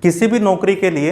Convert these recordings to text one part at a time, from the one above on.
किसी भी नौकरी के लिए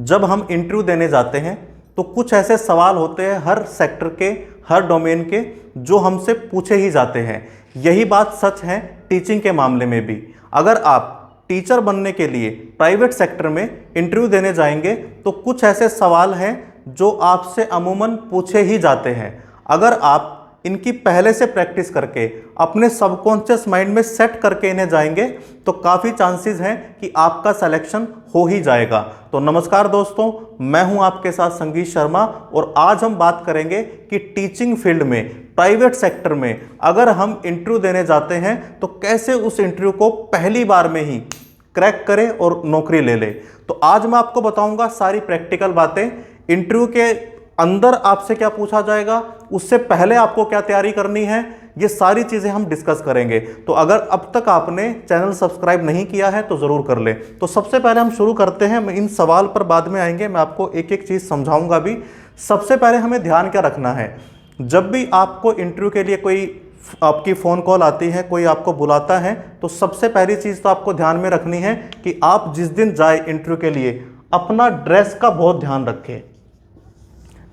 जब हम इंटरव्यू देने जाते हैं तो कुछ ऐसे सवाल होते हैं हर सेक्टर के, हर डोमेन के, जो हमसे पूछे ही जाते हैं। यही बात सच है टीचिंग के मामले में भी। अगर आप टीचर बनने के लिए प्राइवेट सेक्टर में इंटरव्यू देने जाएंगे तो कुछ ऐसे सवाल हैं जो आपसे अमूमन पूछे ही जाते हैं। अगर आप इनकी पहले से प्रैक्टिस करके अपने सबकॉन्शियस माइंड में सेट करके इन्हें जाएंगे तो काफ़ी चांसेस हैं कि आपका सिलेक्शन हो ही जाएगा। तो नमस्कार दोस्तों, मैं हूं आपके साथ संगीत शर्मा और आज हम बात करेंगे कि टीचिंग फील्ड में, प्राइवेट सेक्टर में अगर हम इंटरव्यू देने जाते हैं तो कैसे उस इंटरव्यू को पहली बार में ही क्रैक करें और नौकरी ले ले। तो आज मैं आपको बताऊंगा सारी प्रैक्टिकल बातें। इंटरव्यू के अंदर आपसे क्या पूछा जाएगा, उससे पहले आपको क्या तैयारी करनी है, ये सारी चीजें हम डिस्कस करेंगे। तो अगर अब तक आपने चैनल सब्सक्राइब नहीं किया है तो जरूर कर ले। तो सबसे पहले हम शुरू करते हैं। इन सवाल पर बाद में आएंगे, मैं आपको एक एक चीज समझाऊंगा भी। सबसे पहले हमें ध्यान क्या रखना है, जब भी आपको इंटरव्यू के लिए कोई आपकी फ़ोन कॉल आती है, कोई आपको बुलाता है, तो सबसे पहली चीज़ तो आपको ध्यान में रखनी है कि आप जिस दिन जाए इंटरव्यू के लिए अपना ड्रेस का बहुत ध्यान रखें।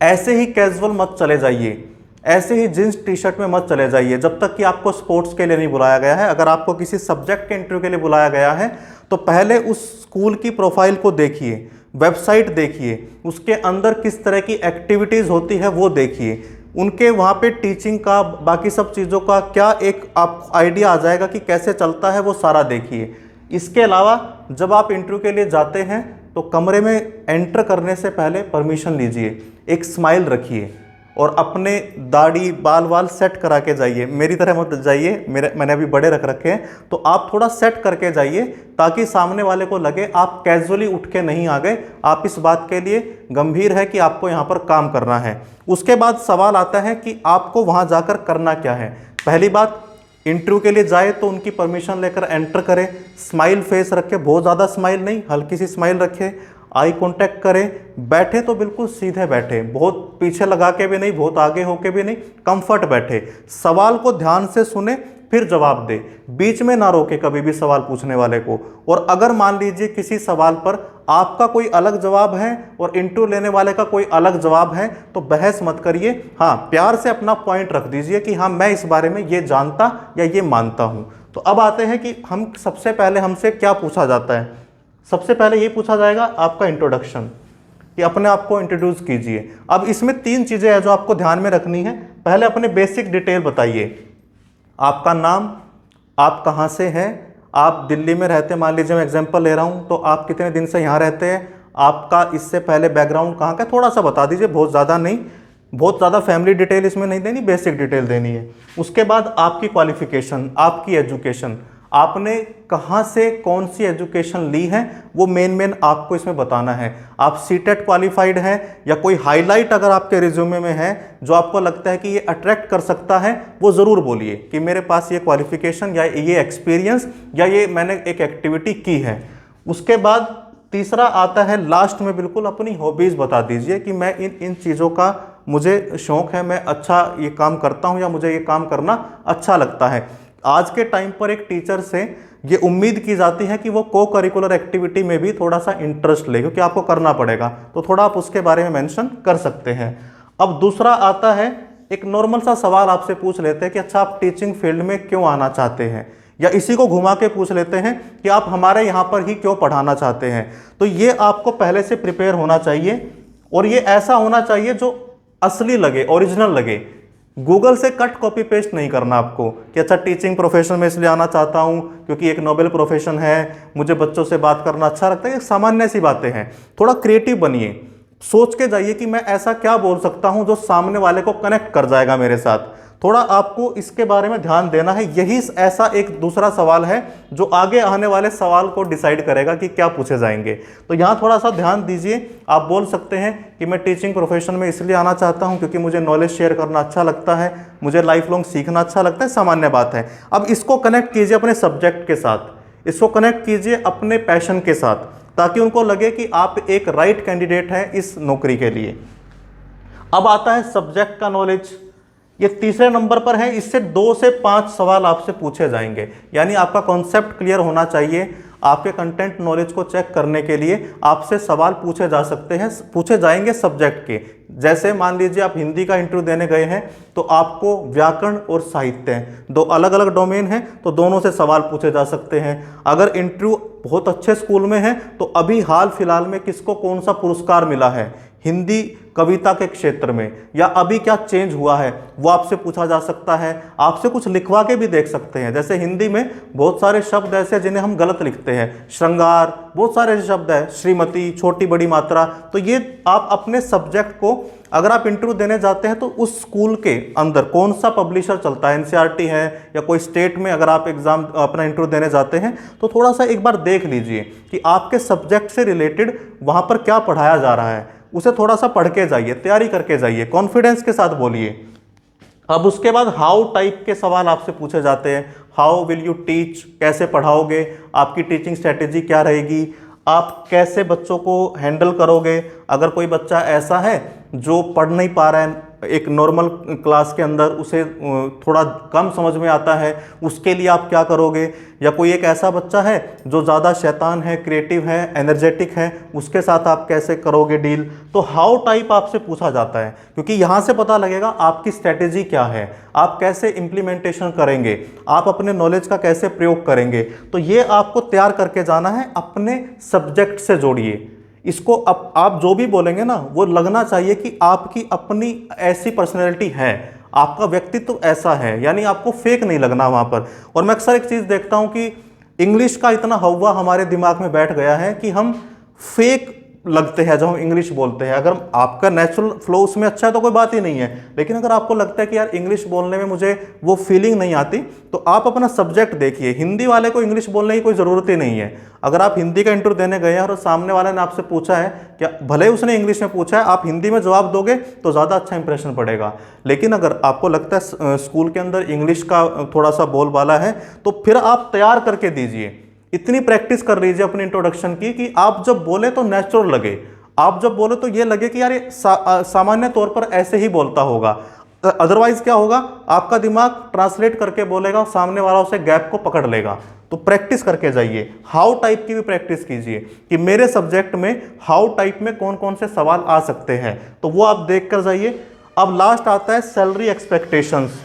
ऐसे ही कैजुअल मत चले जाइए, ऐसे ही जींस टी शर्ट में मत चले जाइए जब तक कि आपको स्पोर्ट्स के लिए नहीं बुलाया गया है। अगर आपको किसी सब्जेक्ट के इंटरव्यू के लिए बुलाया गया है तो पहले उस स्कूल की प्रोफाइल को देखिए, वेबसाइट देखिए, उसके अंदर किस तरह की एक्टिविटीज़ होती है वो देखिए, उनके वहाँ पे टीचिंग का, बाकी सब चीज़ों का क्या एक आप आइडिया आ जाएगा कि कैसे चलता है, वो सारा देखिए। इसके अलावा जब आप इंटरव्यू के लिए जाते हैं तो कमरे में एंटर करने से पहले परमिशन लीजिए, एक स्माइल रखिए और अपने दाढ़ी बाल सेट करा के जाइए। मेरी तरह मत जाइए, मैंने अभी बड़े रख रखे हैं, तो आप थोड़ा सेट करके जाइए ताकि सामने वाले को लगे आप कैजुअली उठ के नहीं आ गए, आप इस बात के लिए गंभीर है कि आपको यहाँ पर काम करना है। उसके बाद सवाल आता है कि आपको वहाँ जाकर करना क्या है। पहली बात, इंटरव्यू के लिए जाए तो उनकी परमिशन लेकर एंटर करें, स्माइल फेस रखे, बहुत ज़्यादा स्माइल नहीं, हल्की सी स्माइल रखें, आई कांटेक्ट करें, बैठे तो बिल्कुल सीधे बैठे, बहुत पीछे लगा के भी नहीं, बहुत आगे होके भी नहीं, कंफर्ट बैठे, सवाल को ध्यान से सुने फिर जवाब दे, बीच में ना रोके कभी भी सवाल पूछने वाले को। और अगर मान लीजिए किसी सवाल पर आपका कोई अलग जवाब है और इंटरव्यू लेने वाले का कोई अलग जवाब है तो बहस मत करिए, हाँ प्यार से अपना पॉइंट रख दीजिए कि हाँ मैं इस बारे में ये जानता या ये मानता हूँ। तो अब आते हैं कि हम सबसे पहले हमसे क्या पूछा जाता है। सबसे पहले ये पूछा जाएगा आपका इंट्रोडक्शन, कि अपने आप को इंट्रोड्यूस कीजिए। अब इसमें 3 चीज़ें हैं जो आपको ध्यान में रखनी है। पहले अपने बेसिक डिटेल बताइए, आपका नाम, आप कहाँ से हैं, आप दिल्ली में रहते हैं, मान लीजिए मैं एग्जांपल ले रहा हूँ, तो आप कितने दिन से यहाँ रहते हैं, आपका इससे पहले बैकग्राउंड कहाँ का, थोड़ा सा बता दीजिए, बहुत ज़्यादा नहीं, बहुत ज़्यादा फैमिली डिटेल इसमें नहीं देनी, बेसिक डिटेल देनी है। उसके बाद आपकी क्वालिफिकेशन, आपकी एजुकेशन, आपने कहाँ से कौन सी एजुकेशन ली है, वो मेन आपको इसमें बताना है। आप सीटेट क्वालिफाइड हैं या कोई हाईलाइट अगर आपके रिज्यूमे में है जो आपको लगता है कि ये अट्रैक्ट कर सकता है, वो ज़रूर बोलिए कि मेरे पास ये क्वालिफिकेशन या ये एक्सपीरियंस या ये मैंने एक एक्टिविटी की है। उसके बाद तीसरा आता है लास्ट में, बिल्कुल अपनी हॉबीज़ बता दीजिए कि मैं इन चीज़ों का मुझे शौक़ है, मैं अच्छा ये काम करता हूँ या मुझे ये काम करना अच्छा लगता है। आज के टाइम पर एक टीचर से ये उम्मीद की जाती है कि वो को करिकुलर एक्टिविटी में भी थोड़ा सा इंटरेस्ट ले, क्योंकि आपको करना पड़ेगा, तो थोड़ा आप उसके बारे में मेंशन कर सकते हैं। अब दूसरा आता है, एक नॉर्मल सा सवाल आपसे पूछ लेते हैं कि अच्छा आप टीचिंग फील्ड में क्यों आना चाहते हैं, या इसी को घुमा के पूछ लेते हैं कि आप हमारे यहाँ पर ही क्यों पढ़ाना चाहते हैं। तो ये आपको पहले से प्रिपेयर होना चाहिए और ये ऐसा होना चाहिए जो असली लगे, ओरिजिनल लगे। गूगल से कट कॉपी पेस्ट नहीं करना आपको कि अच्छा टीचिंग प्रोफेशन में इसलिए आना चाहता हूँ क्योंकि एक नोबेल प्रोफेशन है, मुझे बच्चों से बात करना अच्छा लगता है, ये सामान्य सी बातें हैं। थोड़ा क्रिएटिव बनिए, सोच के जाइए कि मैं ऐसा क्या बोल सकता हूँ जो सामने वाले को कनेक्ट कर जाएगा मेरे साथ। थोड़ा आपको इसके बारे में ध्यान देना है। यही ऐसा एक दूसरा सवाल है जो आगे आने वाले सवाल को डिसाइड करेगा कि क्या पूछे जाएंगे। तो यहाँ थोड़ा सा ध्यान दीजिए। आप बोल सकते हैं कि मैं टीचिंग प्रोफेशन में इसलिए आना चाहता हूँ क्योंकि मुझे नॉलेज शेयर करना अच्छा लगता है, मुझे लाइफ लॉन्ग सीखना अच्छा लगता है, सामान्य बात है। अब इसको कनेक्ट कीजिए अपने सब्जेक्ट के साथ, इसको कनेक्ट कीजिए अपने पैशन के साथ, ताकि उनको लगे कि आप एक राइट कैंडिडेट हैं इस नौकरी के लिए। अब आता है सब्जेक्ट का नॉलेज, ये तीसरे नंबर पर है। इससे 2 से 5 सवाल आपसे पूछे जाएंगे, यानी आपका कॉन्सेप्ट क्लियर होना चाहिए। आपके कंटेंट नॉलेज को चेक करने के लिए आपसे सवाल पूछे जा सकते हैं, पूछे जाएंगे सब्जेक्ट के। जैसे मान लीजिए आप हिंदी का इंटरव्यू देने गए हैं तो आपको व्याकरण और साहित्य दो अलग अलग डोमेन हैं, तो दोनों से सवाल पूछे जा सकते हैं। अगर इंटरव्यू बहुत अच्छे स्कूल में है तो अभी हाल फिलहाल में किसको कौन सा पुरस्कार मिला है हिंदी कविता के क्षेत्र में, या अभी क्या चेंज हुआ है, वो आपसे पूछा जा सकता है। आपसे कुछ लिखवा के भी देख सकते हैं। जैसे हिंदी में बहुत सारे शब्द ऐसे जिन्हें हम गलत लिखते हैं, श्रृंगार, बहुत सारे ऐसे शब्द हैं, श्रीमती, छोटी बड़ी मात्रा। तो ये आप अपने सब्जेक्ट को, अगर आप इंटरव्यू देने जाते हैं तो उस स्कूल के अंदर कौन सा पब्लिशर चलता है, एनसीईआरटी है या कोई स्टेट में, अगर आप एग्जाम अपना इंटरव्यू देने जाते हैं तो थोड़ा सा एक बार देख लीजिए कि आपके सब्जेक्ट से रिलेटेड वहाँ पर क्या पढ़ाया जा रहा है, उसे थोड़ा सा पढ़ के जाइए, तैयारी करके जाइए, कॉन्फिडेंस के साथ बोलिए। अब उसके बाद हाउ टाइप के सवाल आपसे पूछे जाते हैं। हाउ विल यू टीच, कैसे पढ़ाओगे, आपकी टीचिंग स्ट्रेटेजी क्या रहेगी, आप कैसे बच्चों को हैंडल करोगे। अगर कोई बच्चा ऐसा है जो पढ़ नहीं पा रहा है, एक नॉर्मल क्लास के अंदर उसे थोड़ा कम समझ में आता है, उसके लिए आप क्या करोगे। या कोई एक ऐसा बच्चा है जो ज़्यादा शैतान है, क्रिएटिव है, एनर्जेटिक है, उसके साथ आप कैसे करोगे डील। तो हाउ टाइप आपसे पूछा जाता है, क्योंकि यहाँ से पता लगेगा आपकी स्ट्रैटेजी क्या है, आप कैसे इम्प्लीमेंटेशन करेंगे, आप अपने नॉलेज का कैसे प्रयोग करेंगे। तो ये आपको तैयार करके जाना है, अपने सब्जेक्ट से जोड़िए इसको। आप जो भी बोलेंगे ना वो लगना चाहिए कि आपकी अपनी ऐसी पर्सनैलिटी है, आपका व्यक्तित्व ऐसा है, यानी आपको फेक नहीं लगना वहाँ पर। और मैं अक्सर एक चीज़ देखता हूँ कि इंग्लिश का इतना हवा हमारे दिमाग में बैठ गया है कि हम फेक लगते हैं जब हम इंग्लिश बोलते हैं। अगर आपका नेचुरल फ्लो उसमें अच्छा है तो कोई बात ही नहीं है, लेकिन अगर आपको लगता है कि यार इंग्लिश बोलने में मुझे वो फीलिंग नहीं आती, तो आप अपना सब्जेक्ट देखिए। हिंदी वाले को इंग्लिश बोलने की कोई ज़रूरत ही नहीं है। अगर आप हिंदी का इंटरव्यू देने गए हैं और सामने वाले ने आपसे पूछा है, क्या भले उसने इंग्लिश में पूछा है, आप हिंदी में जवाब दोगे तो ज़्यादा अच्छा इंप्रेशन पड़ेगा। लेकिन अगर आपको लगता है स्कूल के अंदर इंग्लिश का थोड़ा सा बोलबाला है, तो फिर आप तैयार करके दीजिए, इतनी प्रैक्टिस कर लीजिए अपनी इंट्रोडक्शन की कि आप जब बोले तो नेचुरल लगे, आप जब बोले तो ये लगे कि यार ये सामान्य तौर पर ऐसे ही बोलता होगा। अदरवाइज क्या होगा, आपका दिमाग ट्रांसलेट करके बोलेगा और सामने वाला उसे गैप को पकड़ लेगा। तो प्रैक्टिस करके जाइए, हाउ टाइप की भी प्रैक्टिस कीजिए कि मेरे सब्जेक्ट में हाउ टाइप में कौन कौन से सवाल आ सकते हैं, तो वो आप देख कर जाइए। अब लास्ट आता है सैलरी एक्सपेक्टेशंस,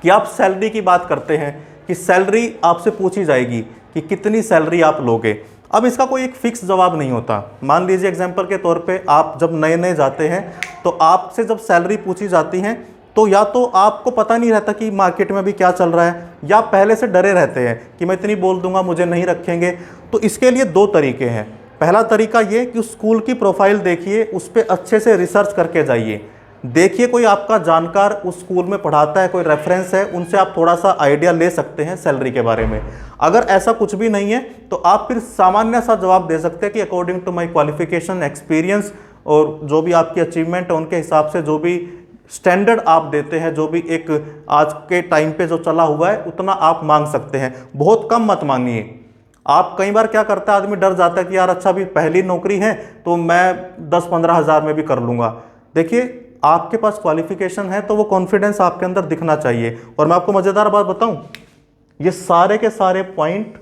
कि आप सैलरी की बात करते हैं कि सैलरी आपसे पूछी जाएगी कि कितनी सैलरी आप लोगे। अब इसका कोई एक फिक्स जवाब नहीं होता। मान लीजिए एग्जांपल के तौर पे आप जब नए नए जाते हैं तो आपसे जब सैलरी पूछी जाती है तो या तो आपको पता नहीं रहता कि मार्केट में भी क्या चल रहा है, या पहले से डरे रहते हैं कि मैं इतनी बोल दूंगा मुझे नहीं रखेंगे। तो इसके लिए दो तरीके हैं। पहला तरीका ये कि उस स्कूल की प्रोफाइल देखिए, उस पर अच्छे से रिसर्च करके जाइए, देखिए कोई आपका जानकार उस स्कूल में पढ़ाता है, कोई रेफरेंस है, उनसे आप थोड़ा सा आइडिया ले सकते हैं सैलरी के बारे में। अगर ऐसा कुछ भी नहीं है तो आप फिर सामान्य सा जवाब दे सकते हैं कि according to my qualification, experience और जो भी आपकी अचीवमेंट है उनके हिसाब से जो भी स्टैंडर्ड आप देते हैं, जो भी एक आज के टाइम पे जो चला हुआ है उतना आप मांग सकते हैं। बहुत कम मत मांगिए। आप कई बार क्या करता है, आदमी डर जाता है कि यार अच्छा भी पहली नौकरी है तो मैं 10-15 हज़ार में भी कर लूँगा। देखिए आपके पास क्वालिफिकेशन है तो वो कॉन्फिडेंस आपके अंदर दिखना चाहिए। और मैं आपको मज़ेदार बात बताऊं, ये सारे के सारे पॉइंट,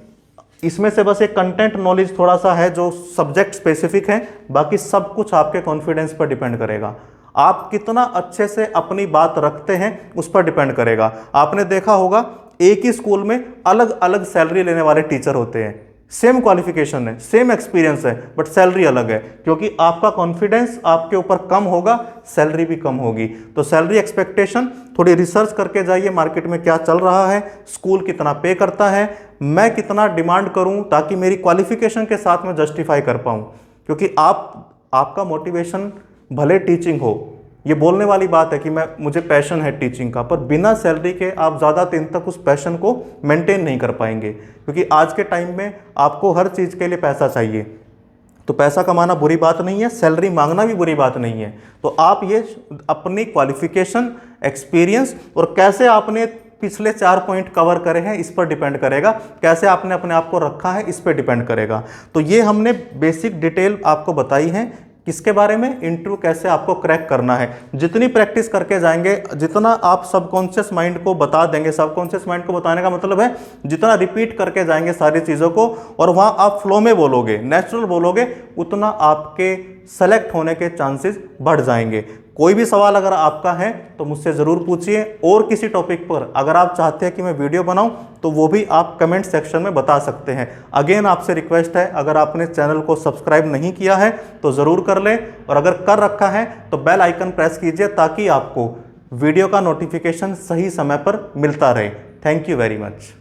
इसमें से बस एक कंटेंट नॉलेज थोड़ा सा है जो सब्जेक्ट स्पेसिफिक है, बाकी सब कुछ आपके कॉन्फिडेंस पर डिपेंड करेगा। आप कितना अच्छे से अपनी बात रखते हैं उस पर डिपेंड करेगा। आपने देखा होगा एक ही स्कूल में अलग अलग सैलरी लेने वाले टीचर होते हैं, सेम क्वालिफिकेशन है, सेम एक्सपीरियंस है, बट सैलरी अलग है, क्योंकि आपका कॉन्फिडेंस आपके ऊपर कम होगा, सैलरी भी कम होगी। तो सैलरी एक्सपेक्टेशन थोड़ी रिसर्च करके जाइए, मार्केट में क्या चल रहा है, स्कूल कितना पे करता है, मैं कितना डिमांड करूं ताकि मेरी क्वालिफिकेशन के साथ में जस्टिफाई कर पाऊं। क्योंकि आपका मोटिवेशन भले टीचिंग हो, ये बोलने वाली बात है कि मुझे पैशन है टीचिंग का, पर बिना सैलरी के आप ज़्यादा दिन तक उस पैशन को मेंटेन नहीं कर पाएंगे। क्योंकि आज के टाइम में आपको हर चीज़ के लिए पैसा चाहिए। तो पैसा कमाना बुरी बात नहीं है, सैलरी मांगना भी बुरी बात नहीं है। तो आप ये अपनी क्वालिफिकेशन, एक्सपीरियंस और कैसे आपने पिछले 4 पॉइंट कवर करे हैं इस पर डिपेंड करेगा, कैसे आपने अपने आप को रखा है इस पर डिपेंड करेगा। तो ये हमने बेसिक डिटेल आपको बताई है किसके बारे में? इंटरव्यू कैसे आपको क्रैक करना है। जितनी प्रैक्टिस करके जाएंगे, जितना आप सबकॉन्शियस माइंड को बता देंगे, सबकॉन्शियस माइंड को बताने का मतलब है जितना रिपीट करके जाएंगे सारी चीज़ों को और वहाँ आप फ्लो में बोलोगे, नेचुरल बोलोगे, उतना आपके सेलेक्ट होने के चांसेस बढ़ जाएंगे। कोई भी सवाल अगर आपका है तो मुझसे ज़रूर पूछिए, और किसी टॉपिक पर अगर आप चाहते हैं कि मैं वीडियो बनाऊं तो वो भी आप कमेंट सेक्शन में बता सकते हैं। अगेन आपसे रिक्वेस्ट है, अगर आपने चैनल को सब्सक्राइब नहीं किया है तो ज़रूर कर लें, और अगर कर रखा है तो बेल आइकन प्रेस कीजिए ताकि आपको वीडियो का नोटिफिकेशन सही समय पर मिलता रहे। Thank you very much.